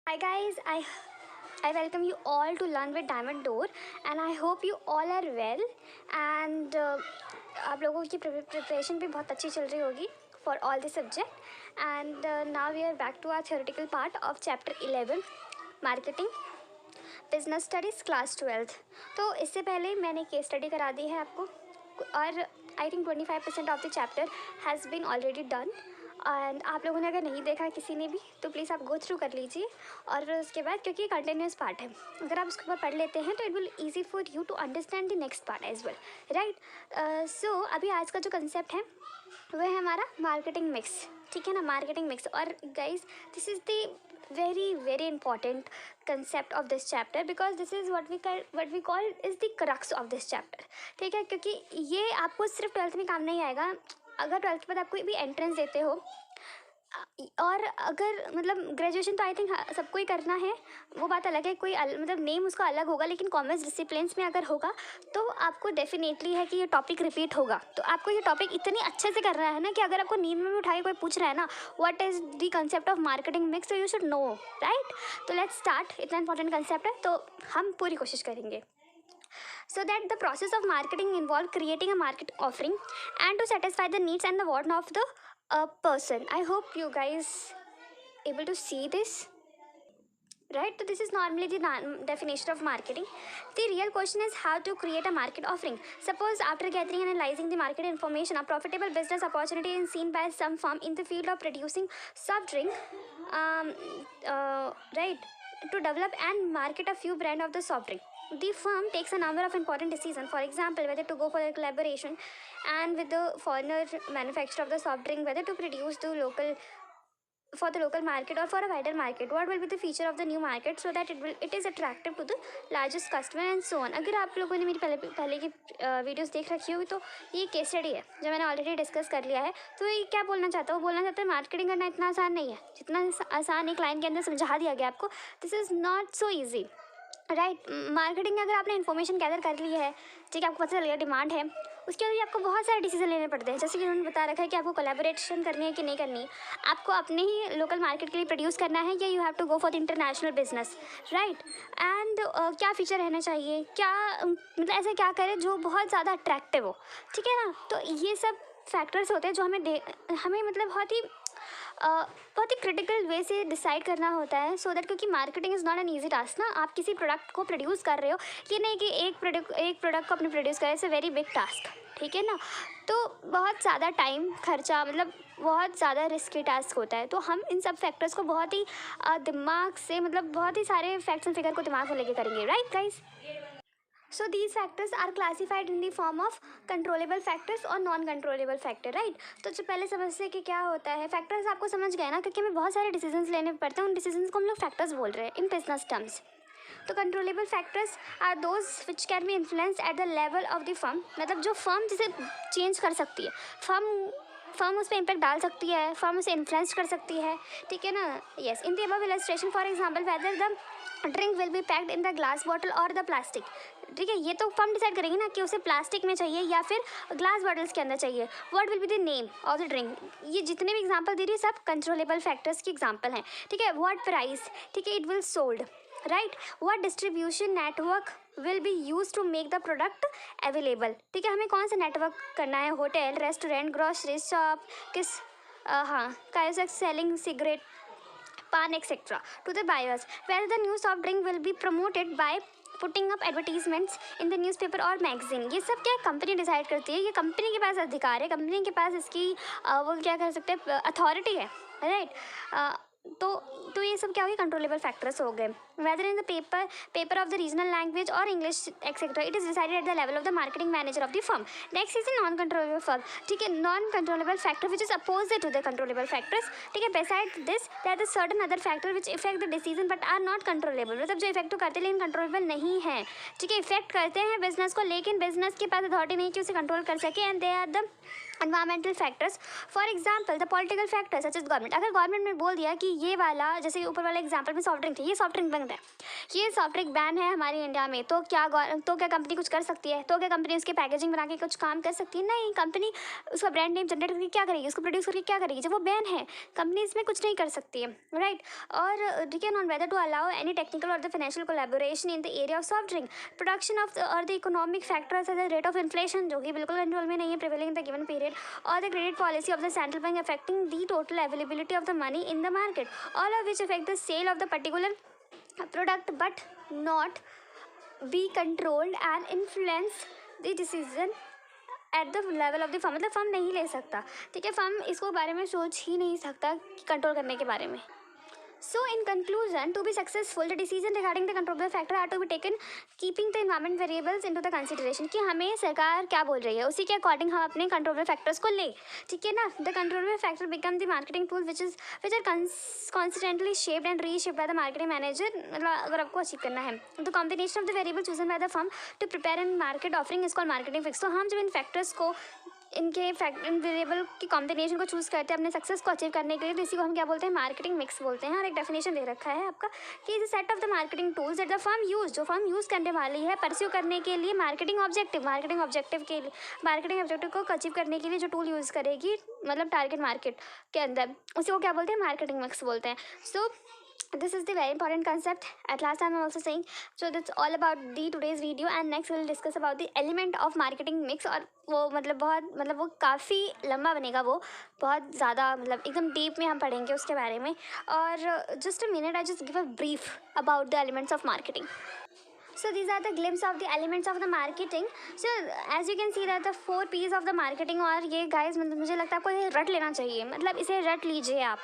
Hi guys, I welcome you all to Learn with Diamond Door and I hope you all are well and आप लोगों की preparation भी बहुत अच्छी चल रही होगी for all the subject and now we are back to our theoretical part of chapter 11 marketing business studies class 12th। तो इससे पहले मैंने केस स्टडी करा दी है आपको और I think 25% of the chapter has been already done and आप लोगों ने अगर नहीं देखा किसी ने भी तो प्लीज़ आप गो थ्रू कर लीजिए और फिर उसके बाद क्योंकि ये कंटिन्यूस पार्ट है अगर आप उसके ऊपर पढ़ लेते हैं तो it will easy for you to understand the next part as well right. So अभी आज का जो कंसेप्ट है वह है हमारा मार्केटिंग मिक्स, ठीक है ना, मार्केटिंग मिक्स। और guys this is the very important concept of this chapter because this is what we call is the crux of this chapter, ठीक है, क्योंकि ये आपको सिर्फ 12th में काम नहीं आएगा। अगर 12th के बाद आप कोई भी एंट्रेंस देते हो और अगर मतलब ग्रेजुएशन तो आई थिंक सबको ही करना है, वो बात अलग है, कोई मतलब नेम उसका अलग होगा, लेकिन कॉमर्स डिसिप्लिन्स में अगर होगा तो आपको डेफिनेटली है कि ये टॉपिक रिपीट होगा। तो आपको ये टॉपिक इतनी अच्छे से करना है ना कि अगर आपको नींद में भी उठा के कोई पूछ रहा है ना what is the concept of marketing mix, तो यू शुड नो, राइट। तो लेट्स स्टार्ट। इतना इंपॉर्टेंट कंसेप्ट है तो हम पूरी कोशिश करेंगे। So that the process of marketing involve creating a market offering and to satisfy the needs and the want of the person. I hope you guys able to see this, right? So this is normally the definition of marketing. The real question is how to create a market offering. Suppose after gathering and analyzing the market information, a profitable business opportunity is seen by some firm in the field of producing soft drink, right, to develop and market a few brand of the soft drink. The firm takes a number of important decisions, for example whether to go for a collaboration and with the foreigner manufacturer of the soft drink, whether to produce the local for the local market or for a wider market, what will be the feature of the new market so that it is attractive to the largest customer and so on। अगर आप लोगों ने मेरी पहले की videos देख रखी होगी तो ये केस स्टडी है जो मैंने ऑलरेडी डिस्कस कर लिया है। तो ये क्या बोलना चाहता है, वो बोलना चाहता है मार्केटिंग करना इतना आसान नहीं है जितना आसान एक लाइन के अंदर समझा दिया गया आपको। This is not so easy, right. Marketing अगर आपने इन्फॉर्मेशन गैदर कर ली है, ठीक है, आपको पता चल गया डिमांड है, उसके बाद भी आपको बहुत सारे डिसीजन लेने पड़ते हैं। जैसे कि उन्होंने बता रखा है कि आपको कोलैबोरेशन करनी है कि नहीं करनी है, आपको अपने ही लोकल मार्केट के लिए प्रोड्यूस करना है या you have to go for the international business, right. And क्या फ़ीचर रहना चाहिए, क्या मतलब ऐसे क्या करें जो बहुत ज़्यादा अट्रैक्टिव हो, ठीक है ना। तो ये सब फैक्टर्स होते हैं जो हमें मतलब बहुत ही क्रिटिकल वे से डिसाइड करना होता है सो दैट, क्योंकि marketing is not an easy task ना। आप किसी प्रोडक्ट को प्रोड्यूस कर रहे हो, ये नहीं कि एक प्रोडक्ट को अपने प्रोड्यूस करें, it's a very big task, ठीक है ना। तो बहुत ज़्यादा टाइम खर्चा, मतलब बहुत ज़्यादा रिस्की टास्क होता है। तो हम इन सब फैक्टर्स को बहुत ही दिमाग से, मतलब बहुत ही सारे फैक्ट्स एंड फिगर को दिमाग में लेके करेंगे, right guys. So these factors are classified in the form of controllable factors और नॉन कंट्रोलेबल फैक्टर, राइट। तो जो पहले समझते कि क्या होता है फैक्टर्स, आपको समझ गए ना, क्योंकि हमें बहुत सारे डिसीजंस लेने पड़ते हैं, उन डिसीजंस को हम लोग फैक्टर्स बोल रहे हैं इन बिजनेस टर्म्स। तो controllable factors are those which can be influence at the level of the firm, मतलब जो फर्म जिसे चेंज कर सकती है, फर्म उस पर इम्पैक्ट डाल सकती है, फर्म उसे इन्फ्लुएंस कर सकती है, ठीक है ना। Yes, in the above illustration for example whether the drink will be packed in the glass bottle और द प्लास्टिक, ठीक है, ये तो फर्म डिसाइड करेगी ना कि उसे प्लास्टिक में चाहिए या फिर ग्लास बॉटल्स के अंदर चाहिए। What will be the name of the drink, ये जितने भी एग्जांपल दे रही है सब कंट्रोलेबल फैक्टर्स की एग्जांपल हैं, ठीक है। व्हाट प्राइस, ठीक है, it will sold, right. What distribution network will be use to make the product available, ठीक है, हमें कौन सा नेटवर्क करना है, होटल, रेस्टोरेंट, ग्रोसरी शॉप, किस kiosks selling cigarette, pan etc. to the buyers, where the new soft drink will be promoted by putting up advertisements in the newspaper और magazine. ये सब क्या कंपनी डिसाइड करती है, ये कंपनी के पास अधिकार है, कंपनी के पास इसकी वो क्या कर सकते हैं, अथॉरिटी है, राइट। तो ये सब क्या हो गए, कंट्रोलेबल फैक्टर्स हो गए। Whether in the paper of the regional language और English etcetera, it is decided at the level of the marketing manager of the firm. Next is non controllable firm, ठीक है, non controllable factor which is opposite to the controllable factors, ठीक है। Beside this there is certain other factor which effect the decision but are not controllable, मतलब जो effect तो करते हैं लेकिन कंट्रोलेबल नहीं है, ठीक है, इफेक्ट करते हैं बिजनेस को लेकिन बिजनेस के पास अथॉरिटी नहीं कि उसे कंट्रोल कर सके, and they are the environmental factors, for example the political factors such as government. अगर गवर्नमेंट ने बोल दिया कि ये वाला, जैसे ऊपर वाला एग्जाम्पल में सॉफ्ट ड्रिंक थे, ये सॉफ्ट ड्रिंक बंद है, ये सॉफ्ट ड्रिंक बैन है हमारे इंडिया में, तो क्या कंपनी कुछ कर सकती है? तो क्या कंपनी उसकी पैकेजिंग बना के कुछ काम कर सकती है? नहीं, कंपनी उसका ब्रांड नेम जनरेट करके क्या करेगी, उसको प्रोड्यूस करके क्या करेगी? जब वो बैन है, कंपनी इसमें कुछ नहीं कर सकती है, राइट। और depend on whether to allow any technical और the financial collaboration in the area of soft drink, production of और the economic factors as the rate of inflation, जो कि बिल्कुल कंट्रोल में नहीं है, prevailing in the given period, और the credit policy of the central bank affecting the total availability of the money in the market, all of which affect the sale of the particular product but not be controlled and influence the decision eight the level of the firm. मतलब firm नहीं ले सकता, ठीक है, firm इसको बारे में सोच ही नहीं सकता कंट्रोल करने के बारे में। So in conclusion, to be successful, the decision regarding the controllable factor are to be taken keeping the environment variables into the consideration, कि हमें सरकार क्या बोल रही है उसी के अकॉर्डिंग हम अपने controllable factors को ले, ठीक है ना। The controllable factor become the marketing tool which are constantly shaped and reshaped by the marketing manager। मतलब अगर आपको अचीव करना है, the combination of the variable chosen by the firm to prepare and market offering is called marketing mix। तो हम जब इन factors को, इनके इन वेरिएबल की कॉम्बिनेशन को चूज़ करते हैं अपने सक्सेस को अचीव करने के लिए, तो इसी को हम क्या बोलते हैं? मार्केटिंग मिक्स बोलते हैं। और एक डेफिनेशन दे रखा है आपका कि is set of the marketing tools that the firm use, जो फर्म यूज़ करने वाली है परस्यू करने के लिए मार्केटिंग ऑब्जेक्टिव के लिए, मार्केटिंग ऑब्जेक्टिव को अचीव करने के लिए जो टूल यूज़ करेगी, मतलब टारगेट मार्केट के अंदर, उसी को क्या बोलते हैं? मार्केटिंग मिक्स बोलते हैं। सो this is the very important concept at last I'm also saying। so that's all about the today's video and next we'll discuss about the element of marketing mix। और वो मतलब वो काफ़ी लंबा बनेगा, वो बहुत ज़्यादा मतलब एकदम डीप में हम पढ़ेंगे उसके बारे में। और just a minute, I just give a brief about the elements of marketing। So these are the glimpse of the elements of the marketing। So as you can see that the 4 P's of the marketing, और ये guys मतलब मुझे लगता है आपको ये रट लेना चाहिए, मतलब इसे रट लीजिए आप,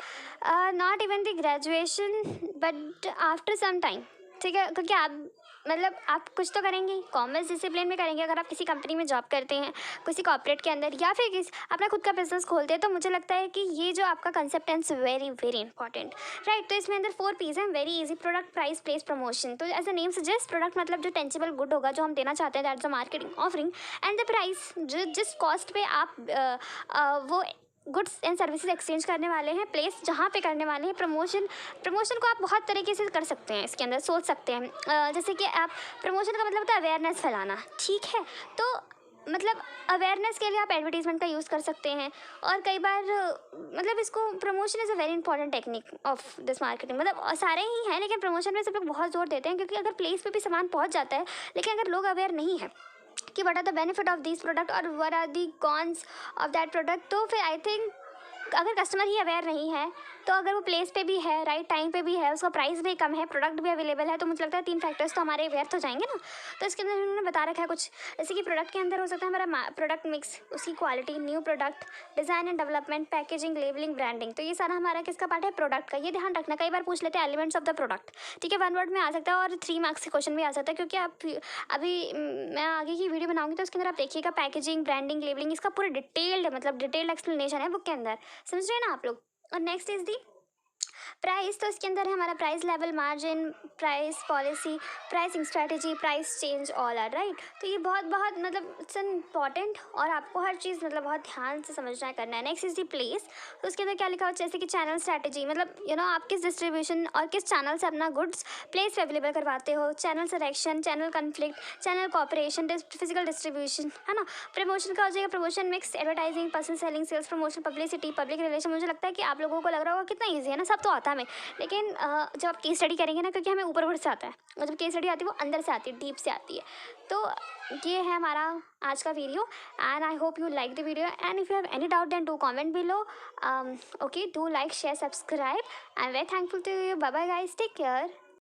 not even the graduation but after some time, ठीक है, क्योंकि आप मतलब आप कुछ तो करेंगे, कॉमर्स डिसिप्लिन में करेंगे। अगर आप किसी कंपनी में जॉब करते हैं, किसी कॉर्पोरेट के अंदर, या फिर किसी अपना खुद का बिजनेस खोलते हैं, तो मुझे लगता है कि ये जो आपका कंसेप्ट है it's very very important, right. तो इसमें अंदर 4 P's हैं, very easy, product, price, place, promotion. तो as a name suggest, product मतलब जो टेंजिबल गुड होगा, जो हम देना चाहते हैं, that's the marketing offering. And the price, जिस कॉस्ट पे आप वो गुड्स एंड सर्विसेज एक्सचेंज करने वाले हैं, प्लेस जहाँ पे करने वाले हैं। प्रमोशन को आप बहुत तरीके से कर सकते हैं, इसके अंदर सोच सकते हैं, जैसे कि आप प्रमोशन का मतलब होता है अवेयरनेस फैलाना, ठीक है। तो मतलब अवेयरनेस के लिए आप एडवर्टीजमेंट का यूज़ कर सकते हैं। और कई बार मतलब इसको promotion is a very important technique of this marketing. मतलब सारे ही हैं, लेकिन प्रमोशन में सब लोग बहुत जोर देते हैं, क्योंकि अगर प्लेस पे भी सामान पहुंच जाता है, लेकिन अगर लोग अवेयर नहीं है कि what are the benefit of this product और what are the cons of that product, तो फिर आई थिंक अगर कस्टमर ही अवेयर नहीं है, तो अगर वो प्लेस पे भी है, राइट टाइम पे भी है, उसका प्राइस भी कम है, प्रोडक्ट भी अवेलेबल है, तो मुझे लगता है 3 फैक्टर्स तो हमारे व्यर्थ हो जाएंगे ना। तो इसके अंदर उन्होंने बता रखा है कुछ, जैसे कि प्रोडक्ट के अंदर हो सकता है हमारा प्रोडक्ट मिक्स, उसकी quality, new product, design and development, packaging, labelling, branding. तो ये सारा हमारा किसका पार्ट है? प्रोडक्ट का। ये ध्यान रखना, कई बार पूछ लेते हैं एलिमेंट्स ऑफ द प्रोडक्ट, ठीक है, 1 वर्ड में आ सकता है और 3 मार्क्स के क्वेश्चन भी आ सकता है, क्योंकि आप अभी मैं आगे की वीडियो बनाऊंगी तो उसके अंदर आप देखिएगा पैकेजिंग, ब्रांडिंग, लेबलिंग, इसका पूरा डिटेल्ड एक्सप्लेनेशन है बुक के अंदर, समझ रहे हैं ना आप लोग। और नेक्स्ट इज दी प्राइस। तो इसके अंदर है हमारा price level, margin, price policy, pricing strategy, price change, all are right. तो ये बहुत मतलब इट्स इम्पॉर्टेंट, और आपको हर चीज़ मतलब बहुत ध्यान से समझना है, करना है। Next is the place. तो उसके अंदर क्या लिखा हो, जैसे कि चैनल स्ट्रैटेजी, मतलब आप किस डिस्ट्रीब्यूशन और किस चैनल से अपना गुड्स प्लेस पे अवेलेबल करवाते हो, channel selection, channel conflict, channel cooperation, physical distribution, है ना। प्रमोशन का हो जाएगा promotion mix, advertising, person selling, sales promotion, publicity, public relation. मुझे लगता है कि आप लोगों को लग रहा होगा कितना ईजी है ना, सब तो आता है हमें, लेकिन जब आप केस स्टडी करेंगे ना, क्योंकि हमें ऊपर से आता है, और जब केस स्टडी आती है वो अंदर से आती है, डीप से आती है। तो ये है हमारा आज का video, and I hope you like the video, and if you have any doubt then do comment below. Okay, do like, share, subscribe. I am very thankful to you. Bye bye guys, take care.